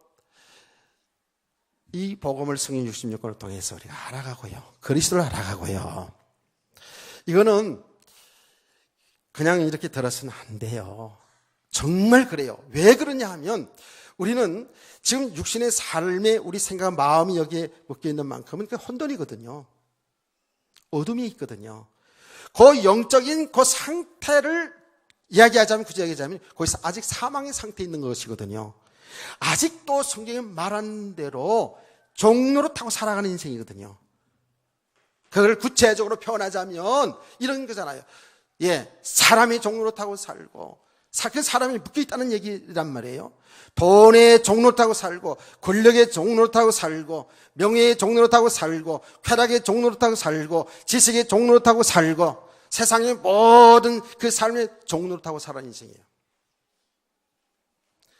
이 복음을 성경 66권을 통해서 우리가 알아가고요, 그리스도를 알아가고요. 이거는 그냥 이렇게 들어서는 안 돼요. 정말 그래요. 왜 그러냐 하면 우리는 지금 육신의 삶에 우리 생각, 마음이 여기에 묶여있는 만큼은 혼돈이거든요. 어둠이 있거든요. 그 영적인 그 상태를 이야기하자면, 굳이 얘기하자면 거기서 아직 사망의 상태에 있는 것이거든요. 아직도 성경에 말한 대로 종로를 타고 살아가는 인생이거든요. 그걸 구체적으로 표현하자면 이런 거잖아요. 사람이 종로를 타고 살고, 사람이 묶여있다는 얘기란 말이에요. 돈의 종로를 타고 살고, 권력의 종로를 타고 살고, 명예의 종로를 타고 살고, 쾌락의 종로를 타고 살고, 지식의 종로를 타고 살고, 세상의 모든 그 삶의 종로를 타고 살아가는 인생이에요.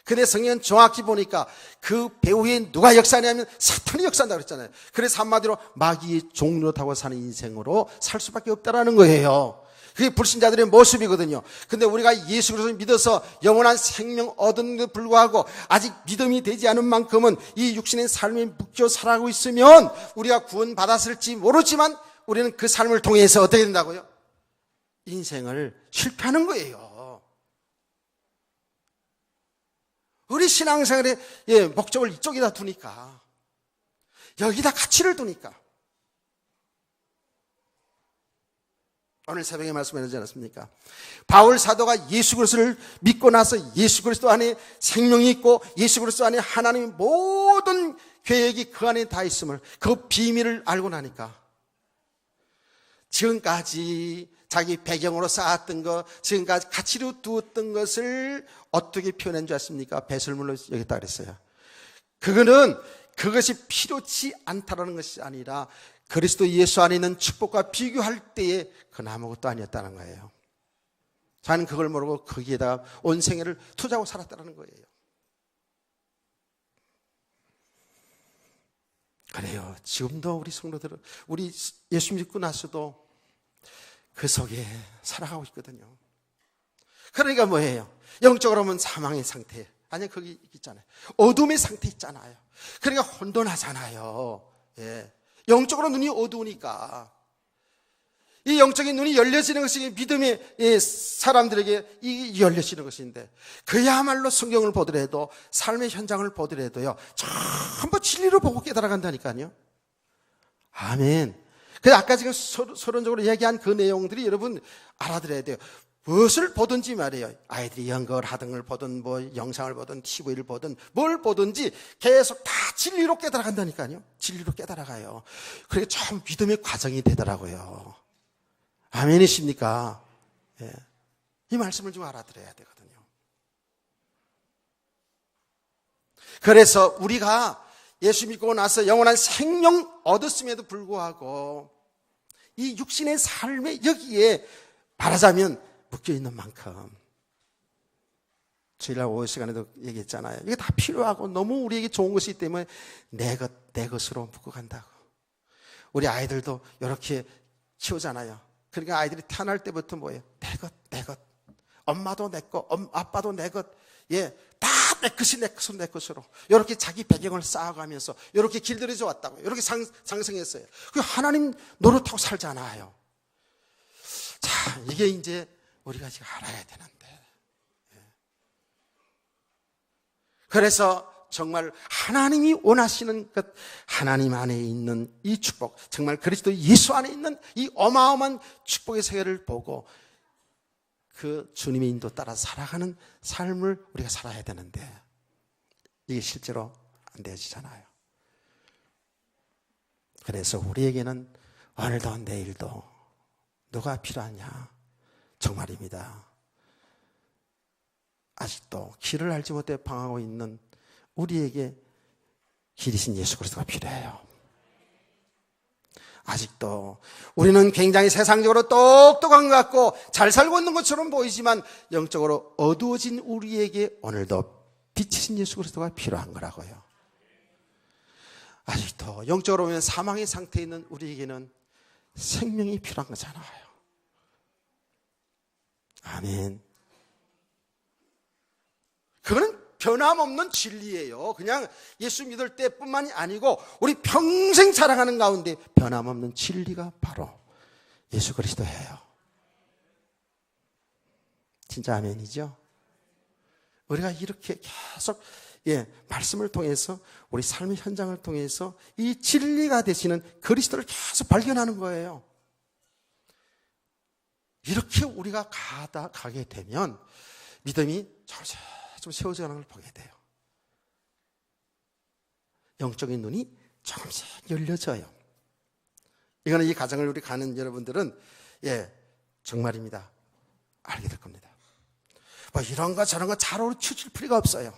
근데 성경은 정확히 보니까 그 배후에 누가 역사하냐면 사탄이 역사한다고 그랬잖아요. 그래서 한마디로 마귀의 종로를 타고 사는 인생으로 살 수밖에 없다라는 거예요. 그게 불신자들의 모습이거든요. 근데 우리가 예수 그리스도를 믿어서 영원한 생명 얻은 데 불구하고 아직 믿음이 되지 않은 만큼은 이 육신의 삶에 묶여 살아가고 있으면 우리가 구원받았을지 모르지만 우리는 그 삶을 통해서 어떻게 된다고요? 인생을 실패하는 거예요. 우리 신앙생활의 목적을 이쪽에다 두니까, 여기다 가치를 두니까. 오늘 새벽에 말씀해주지 않았습니까? 바울 사도가 예수 그리스도를 믿고 나서 예수 그리스도 안에 생명이 있고 예수 그리스도 안에 하나님의 모든 계획이 그 안에 다 있음을, 그 비밀을 알고 나니까 지금까지 자기 배경으로 쌓았던 것, 지금까지 가치로 두었던 것을 어떻게 표현한 줄 아십니까? 배설물로 여겼다 그랬어요. 그것이 필요치 않다라는 것이 아니라 그리스도 예수 안에 있는 축복과 비교할 때에 그건 아무것도 아니었다는 거예요. 자는 그걸 모르고 거기에다가 온 생애를 투자하고 살았다는 거예요. 그래요. 지금도 우리 성도들은, 우리 예수 믿고 나서도 그 속에 살아가고 있거든요. 그러니까 뭐예요? 영적으로 보면 사망의 상태, 아니 거기 있잖아요. 어둠의 상태 있잖아요. 그러니까 혼돈하잖아요. 예. 영적으로 눈이 어두우니까 이 영적인 눈이 열려지는 것이 믿음의 사람들에게 이 열려지는 것인데, 그야말로 성경을 보더라도 삶의 현장을 보더라도요 전부 진리로 보고 깨달아간다니까요. 아멘. 그래서 아까 지금 서론적으로 얘기한 그 내용들이 여러분 알아들어야 돼요. 무엇을 보든지 말이에요. 아이들이 연극을 하든 걸 보든 뭐 영상을 보든 TV를 보든 뭘 보든지 계속 다 진리로 깨달아간다니까요. 진리로 깨달아가요. 그게 참 믿음의 과정이 되더라고요. 아멘이십니까? 예. 이 말씀을 좀 알아들어야 되거든요. 그래서 우리가 예수 믿고 나서 영원한 생명 얻었음에도 불구하고 이 육신의 삶에 여기에 말하자면 묶여있는 만큼, 주일날 오후 시간에도 얘기했잖아요. 이게 다 필요하고 너무 우리에게 좋은 것이기 때문에 내 것으로 묶어 간다고. 우리 아이들도 이렇게 키우잖아요. 그러니까 아이들이 태어날 때부터 뭐예요? 내 것. 엄마도 내 것, 아빠도 내 것. 예, 다 내 것이 내 것으로. 이렇게 자기 배경을 쌓아가면서 이렇게 길들여져 왔다고. 이렇게 상승했어요. 그 하나님 노릇하고 살잖아요. 자, 이게 이제 우리가 지금 알아야 되는데. 예. 그래서 정말 하나님이 원하시는 것, 하나님 안에 있는 이 축복, 정말 그리스도 예수 안에 있는 이 어마어마한 축복의 세계를 보고 그 주님의 인도 따라 살아가는 삶을 우리가 살아야 되는데 이게 실제로 안 되어지잖아요. 그래서 우리에게는 오늘도 내일도 누가 필요하냐? 정말입니다. 아직도 길을 알지 못해 방황하고 있는 우리에게 길이신 예수 그리스도가 필요해요. 아직도 우리는 굉장히 세상적으로 똑똑한 것 같고 잘 살고 있는 것처럼 보이지만 영적으로 어두워진 우리에게 오늘도 빛이신 예수 그리스도가 필요한 거라고요. 아직도 영적으로 보면 사망의 상태에 있는 우리에게는 생명이 필요한 거잖아요. 아멘. 그거는 변함없는 진리예요. 그냥 예수 믿을 때뿐만이 아니고 우리 평생 살아가는 가운데 변함없는 진리가 바로 예수 그리스도예요. 진짜 아멘이죠? 우리가 이렇게 계속 말씀을 통해서 우리 삶의 현장을 통해서 이 진리가 되시는 그리스도를 계속 발견하는 거예요. 이렇게 우리가 가게 되면 믿음이 좀 세워져 가는 걸 보게 돼요. 영적인 눈이 조금씩 열려져요. 이거는 이 과정을 우리 가는 여러분들은 정말입니다. 알게 될 겁니다. 뭐 이런 거 저런 거 잘 치우칠 필요가 없어요.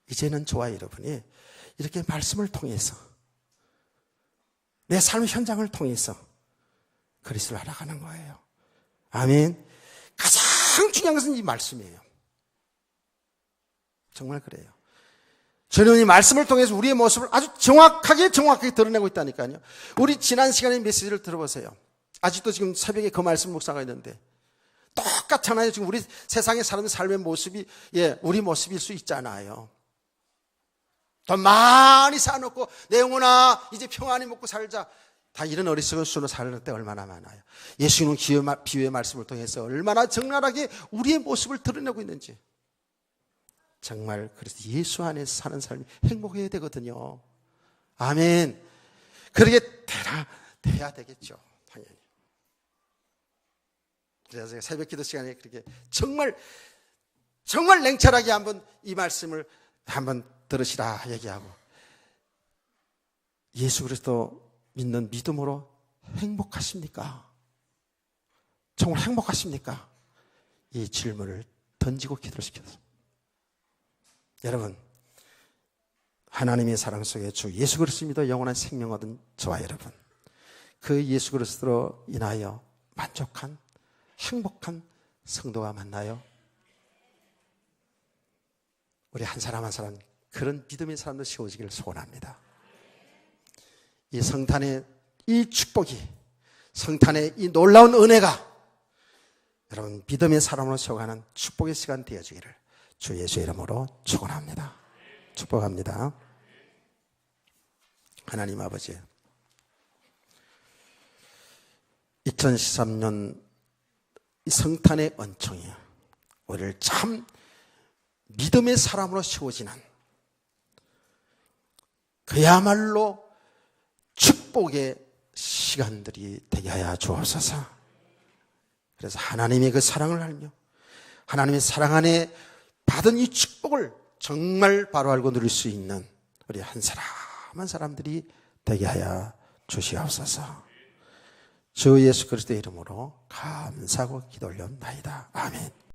이제는 좋아요, 여러분이 이렇게 말씀을 통해서 내 삶의 현장을 통해서 그리스도를 알아가는 거예요. 아멘. 가장 중요한 것은 이 말씀이에요. 정말 그래요. 주님이 말씀을 통해서 우리의 모습을 아주 정확하게 드러내고 있다니까요. 우리 지난 시간에 메시지를 들어보세요. 아직도 지금 새벽에 그 말씀 묵상하고 있는데 똑같잖아요. 지금 우리 세상에 사는 삶의 모습이 우리 모습일 수 있잖아요. 더 많이 쌓아놓고 내 영혼아 이제 평안히 먹고 살자. 다 이런 어리석은 수로 사는 때 얼마나 많아요. 예수님은 비유의 말씀을 통해서 얼마나 적나라하게 우리의 모습을 드러내고 있는지. 정말 그래서 예수 안에서 사는 삶이 행복해야 되거든요. 아멘. 그러게 돼야 되겠죠. 당연히. 그래서 제가 새벽 기도 시간에 그렇게 정말 냉철하게 한번 이 말씀을 한번 들으시라 얘기하고 예수 그리스도 믿는 믿음으로 행복하십니까? 정말 행복하십니까? 이 질문을 던지고 기도를 시켰습니다. 여러분, 하나님의 사랑 속에 주 예수 그리스도 믿어 영원한 생명 얻은 저와 여러분, 그 예수 그리스도로 인하여 만족한 행복한 성도가 맞나요? 우리 한 사람 한 사람 그런 믿음의 사람도 세워지기를 소원합니다. 이 성탄의 이 축복이, 성탄의 이 놀라운 은혜가 여러분 믿음의 사람으로 세워가는 축복의 시간 되어지기를 주 예수의 이름으로 축원합니다. 축복합니다. 하나님 아버지, 2013년 이 성탄의 은총이 우리를 참 믿음의 사람으로 세워지는 그야말로 축복의 시간들이 되게 하여 주옵소서. 그래서 하나님의 그 사랑을 알며 하나님의 사랑 안에 받은 이 축복을 정말 바로 알고 누릴 수 있는 우리 한 사람 한 사람들이 되게 하여 주시옵소서. 주 예수 그리스도의 이름으로 감사하고 기도 올려옵나이다. 아멘.